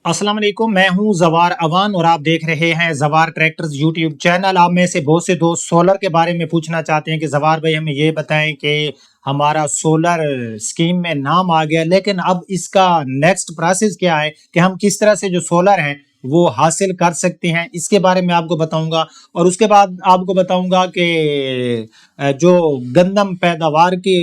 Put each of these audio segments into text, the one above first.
अस्सलाम वालेकुम, मैं हूं जवार अवान और आप देख रहे हैं जवार ट्रैक्टर्स यूट्यूब चैनल। आप में से बहुत से दोस्त सोलर के बारे में पूछना चाहते हैं कि जवार भाई हमें ये बताएं कि हमारा सोलर स्कीम में नाम आ गया, लेकिन अब इसका नेक्स्ट प्रोसेस क्या है कि हम किस तरह से जो सोलर हैं वो हासिल कर सकते हैं, इसके बारे में आपको बताऊंगा। और उसके बाद आपको बताऊंगा कि जो गंदम पैदावार की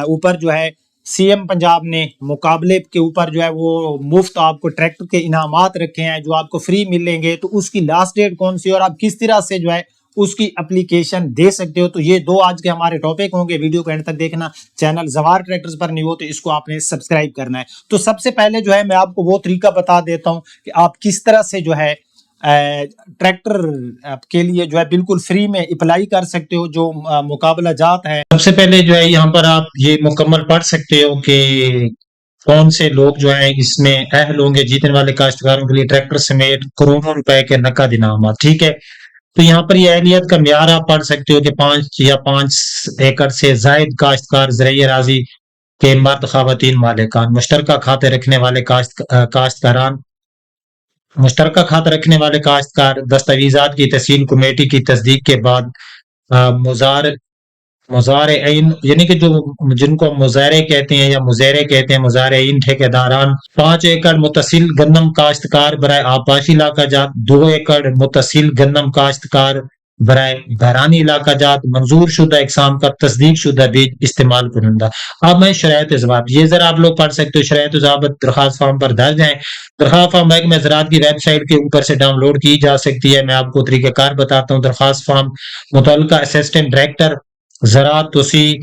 ऊपर जो है सीएम पंजाब ने मुकाबले के ऊपर जो है वो मुफ्त आपको ट्रैक्टर के इनामात रखे हैं जो आपको फ्री मिलेंगे, तो उसकी लास्ट डेट कौन सी और आप किस तरह से जो है उसकी एप्लीकेशन दे सकते हो। तो ये दो आज के हमारे टॉपिक होंगे। वीडियो को एंड तक देखना। चैनल जवार ट्रैक्टर्स पर नहीं हो तो इसको आपने सब्सक्राइब करना है। तो सबसे पहले जो है मैं आपको वो तरीका बता देता हूं कि आप किस तरह से जो है ट्रैक्टर के लिए जो है बिल्कुल फ्री में अप्लाई कर सकते हो जो मुकाबला जात है। सबसे पहले जो है यहाँ पर आप ये मुकम्मल पढ़ सकते हो कि कौन से लोग जो है इसमें अहल होंगे जीतने वाले काश्तकारों के लिए ट्रैक्टर समेत करोड़ों रुपए के नकद इनाम। ठीक है, तो यहाँ पर ये अहलियत का म्यार आप पढ़ सकते हो कि 5 एकड़ से जायद काश्तकार ज़राए राजी के मर्द ख़वातीन मालिकान मुश्तरका खाते रखने वाले काश्तकारान मुश्तरका खाता रखने वाले काश्तकार दस्तावेजात की तहसील कमेटी की तस्दीक के बाद मुजार मुजारईन यानी कि जो जिनको मुजारे कहते हैं या मुजेरे कहते हैं, मुजारईन ठेकेदारान 5 एकड़ मुतसिल गन्नम काश्तकार बराए आबाशी इलाका जात, 2 एकड़ मुतसिल गन्नम काश्तकार बराए बहरानी इलाका जात, मंजूर शुदा इकसाम का तस्दीक शुदा बीज इस्तेमाल करूंगा। अब मैं शरायत जवाब ये जरा आप लोग पढ़ सकते हो। शरायत जवाबत दरखास्त फॉर्म पर दर्ज है। दरखास्त फॉर्म महकमे ज़राअत की वेबसाइट के ऊपर से डाउनलोड की जा सकती है। मैं आपको तरीक़ाकार बताता हूँ। दरखास्त फॉर्म मुतल्लिका असिस्टेंट डायरेक्टर ज़राअत तोसी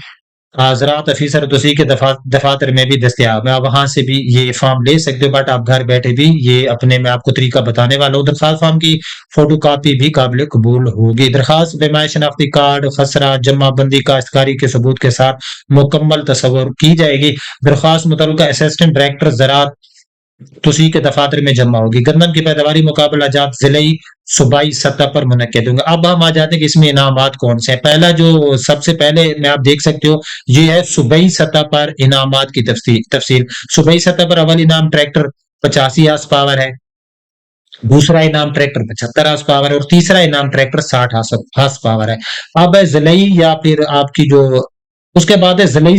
ज़राअत ऑफिसर तोसी के दफातर में भी दस्तयाब है। आप वहां से भी ये फॉर्म ले सकते हो, बट आप घर बैठे भी ये अपने मैं आपको तरीका बताने वाला हूँ। दरखास्त फॉर्म की फोटो कापी भी काबिल कबूल होगी। दरखास्त बेमाय शनाख्ती कार्ड खसरा जमाबंदी काश्तकारी के सबूत के साथ मुकम्मल तस्वुर की जाएगी। दरखास्त मुतल्लिका असिस्टेंट डायरेक्टर ज़राअत तुसी के दफातर में जमा होगी। गंदम की पैदावारी मुकाबला जात जिले सूबाई सतह पर मुनक्किद होंगे। अब हम आ जाते हैं कि इसमें इनामात कौन से हैं। पहला जो सबसे पहले में आप देख सकते हो ये है सूबाई सतह पर इनामात की तफसील। सूबाई सतह पर अव्वल इनाम ट्रैक्टर 85 हार्स पावर है, दूसरा इनाम ट्रैक्टर 75 हार्स पावर है और तीसरा इनाम ट्रैक्टर 60 हार्स पावर है। अब है जिले या फिर आपकी जो उसके बाद है जिले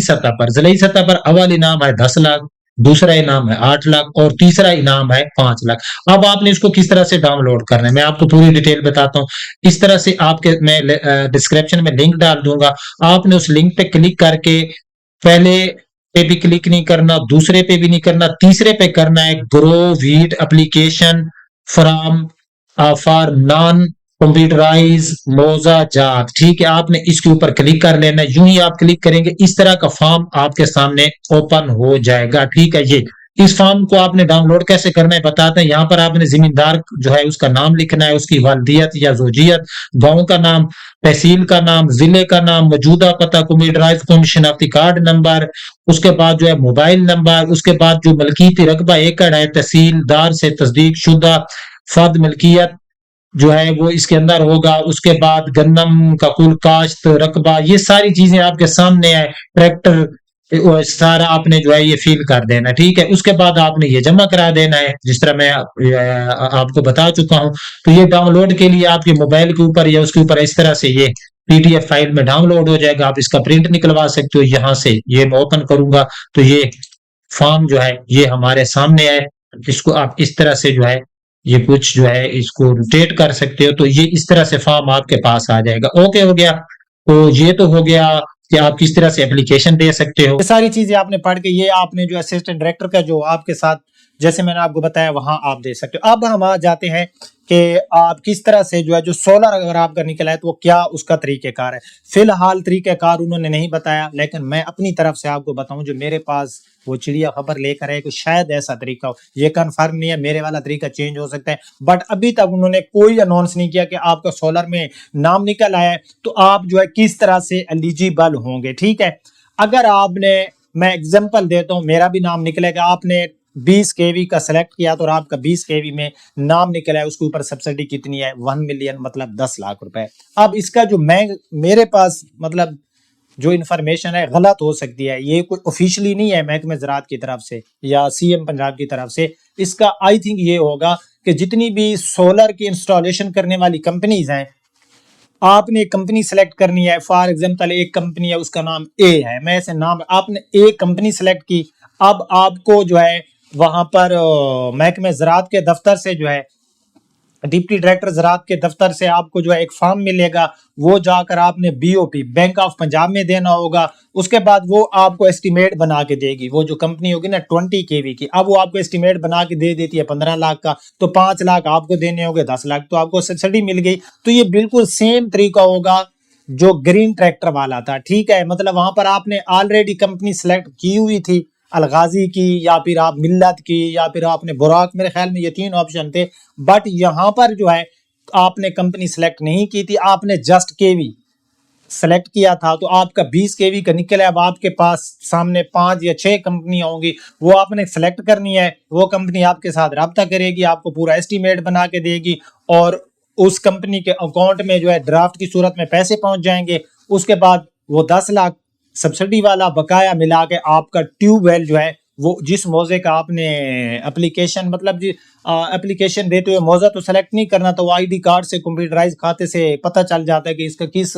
सतह पर अव्वल इनाम है 10 लाख, दूसरा इनाम है 8 लाख और तीसरा इनाम है 5 लाख। अब आपने इसको किस तरह से डाउनलोड करना है मैं आपको पूरी डिटेल बताता हूँ। इस तरह से आपके मैं डिस्क्रिप्शन में लिंक डाल दूंगा। आपने उस लिंक पे क्लिक करके पहले पे भी क्लिक नहीं करना, दूसरे पे भी नहीं करना, तीसरे पे करना है ग्रो वीट application from for non computerize मोजा जात। ठीक है, आपने इसके ऊपर क्लिक कर लेना। यूं ही आप क्लिक करेंगे इस तरह का फॉर्म आपके सामने ओपन हो जाएगा। ठीक है, ये इस फॉर्म को आपने डाउनलोड कैसे करना है बताते हैं। यहाँ पर आपने जिम्मेदार जो है उसका नाम लिखना है, उसकी वालदियत या जोजियत, गांव का नाम, तहसील का नाम, जिले का नाम, मौजूदा पता, कंप्यूटराइज शनाख्ती कार्ड नंबर, उसके बाद जो है मोबाइल नंबर, उसके बाद जो मलकीती रकबा एकड़ है तहसीलदार से तस्दीक शुदा फर्द मलकियत जो है वो इसके अंदर होगा। उसके बाद गन्नम का कुल काश्त रकबा, ये सारी चीजें आपके सामने है। ट्रैक्टर सारा आपने जो है ये फिल कर देना। ठीक है, उसके बाद आपने ये जमा करा देना है जिस तरह मैं आपको बता चुका हूं। तो ये डाउनलोड के लिए आपके मोबाइल के ऊपर या उसके ऊपर इस तरह से ये पीडीएफ फाइल में डाउनलोड हो जाएगा। आप इसका प्रिंट निकलवा सकते हो। यहाँ से ये मैं ओपन करूंगा तो ये फॉर्म जो है ये हमारे सामने है। इसको आप इस तरह से जो है ये कुछ जो है इसको रोटेट कर सकते हो तो ये इस तरह से फॉर्म आपके पास आ जाएगा। ओके हो गया। तो ये तो हो गया कि आप किस तरह से एप्लीकेशन दे सकते हो। ये सारी चीजें आपने पढ़ के ये आपने जो असिस्टेंट डायरेक्टर का जो आपके साथ जैसे मैंने आपको बताया वहां आप दे सकते हो। अब हम आ जाते हैं कि आप किस तरह से जो है जो सोलर अगर आपका निकला है तो वो क्या उसका तरीकेकार है। फिलहाल तरीकेकार उन्होंने नहीं बताया, लेकिन मैं अपनी तरफ से आपको बताऊं जो मेरे पास वो चिड़िया खबर लेकर है कि शायद ऐसा तरीका हो। ये कंफर्म नहीं है, मेरे वाला तरीका चेंज हो सकता है, बट अभी तक उन्होंने कोई अनाउंस नहीं किया कि आपका सोलर में नाम निकल आया है तो आप जो है किस तरह से एलिजिबल होंगे। ठीक है, अगर आपने मैं एग्जांपल देता हूं, मेरा भी नाम निकलेगा, आपने 20 केवी का सेलेक्ट किया तो आपका 20 केवी में नाम निकला है, उसके ऊपर सब्सिडी कितनी है 1 मिलियन मतलब 10 लाख रुपए। अब इसका जो मैं मेरे पास मतलब جو انفارمیشن ہے غلط ہو سکتی ہے، یہ کوئی آفیشلی نہیں ہے محکمہ زراعت کی طرف سے یا سی ایم پنجاب کی طرف سے. اس کا آئی تھنک یہ ہوگا کہ جتنی بھی سولر کی انسٹالیشن کرنے والی کمپنیز ہیں، آپ نے ایک کمپنی سلیکٹ کرنی ہے. فار ایگزامپل ایک کمپنی ہے، اس کا نام اے ہے، میں ایسے نام، آپ نے ایک کمپنی سلیکٹ کی. اب آپ کو جو ہے وہاں پر محکمہ زراعت کے دفتر سے جو ہے ڈپٹی ڈائریکٹر زراعت کے دفتر سے آپ کو جو ہے ایک فارم ملے گا، وہ جا کر آپ نے B O P bank of Punjab میں دینا ہوگا. اس کے بعد وہ آپ کو اسٹیمیٹ بنا کے دے گی. وہ جو کمپنی ہوگی نا 20 kV کی، اب وہ آپ کو اسٹیمیٹ بنا کے دے دیتی ہے 15 لاکھ کا، تو 5 لاکھ آپ کو دینے ہوگے، 10 لاکھ تو آپ کو سبسڈی مل گئی. تو یہ بالکل سیم طریقہ ہوگا جو گرین ٹریکٹر والا تھا. ٹھیک ہے، مطلب وہاں پر آپ نے آلریڈی کمپنی سلیکٹ کی ہوئی تھی، الغازی کی یا پھر آپ ملت کی یا پھر آپ نے براک، میرے خیال میں یہ 3 آپشن تھے. بٹ یہاں پر جو ہے آپ نے کمپنی سلیکٹ نہیں کی تھی، آپ نے جسٹ کے وی سلیکٹ کیا تھا. تو آپ کا 20 kV کا نکلا. اب آپ کے پاس سامنے 5 یا 6 کمپنیاں ہوں گی، وہ آپ نے سلیکٹ کرنی ہے. وہ کمپنی آپ کے ساتھ رابطہ کرے گی، آپ کو پورا اسٹیمیٹ بنا کے دے گی، اور اس کمپنی کے اکاؤنٹ میں جو ہے ڈرافٹ کی صورت میں پیسے پہنچ جائیں گے. اس کے بعد وہ 10 لاکھ سبسڈی والا بقایا ملا کے آپ کا ٹیوب ویل جو ہے، وہ جس موضے کا آپ نے اپلیکیشن، مطلب اپلیکیشن دیتے ہوئے موضوع تو سلیکٹ نہیں کرنا، تو وہ آئی ڈی کارڈ سے کمپیوٹرائز کھاتے سے پتہ چل جاتا ہے کہ اس کا کس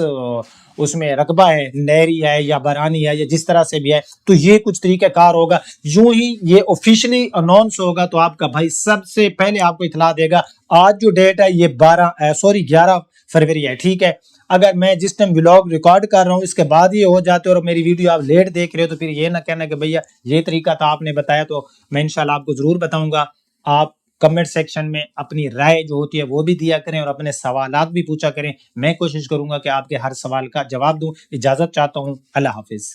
اس میں رقبہ ہے، نہری ہے یا برانی ہے یا جس طرح سے بھی ہے. تو یہ کچھ طریقہ کار ہوگا. یوں ہی یہ آفیشلی اناؤنس ہوگا تو آپ کا بھائی سب سے پہلے آپ کو اطلاع دے گا. آج جو ڈیٹ ہے یہ 11 فروری ہے. ٹھیک ہے، اگر میں جس ٹائم ولاگ ریکارڈ کر رہا ہوں اس کے بعد یہ ہو جاتے اور میری ویڈیو آپ لیٹ دیکھ رہے ہو، تو پھر یہ نہ کہنا کہ بھیا یہ طریقہ تھا آپ نے بتایا. تو میں انشاءاللہ آپ کو ضرور بتاؤں گا. آپ کمنٹ سیکشن میں اپنی رائے جو ہوتی ہے وہ بھی دیا کریں اور اپنے سوالات بھی پوچھا کریں. میں کوشش کروں گا کہ آپ کے ہر سوال کا جواب دوں. اجازت چاہتا ہوں. اللہ حافظ.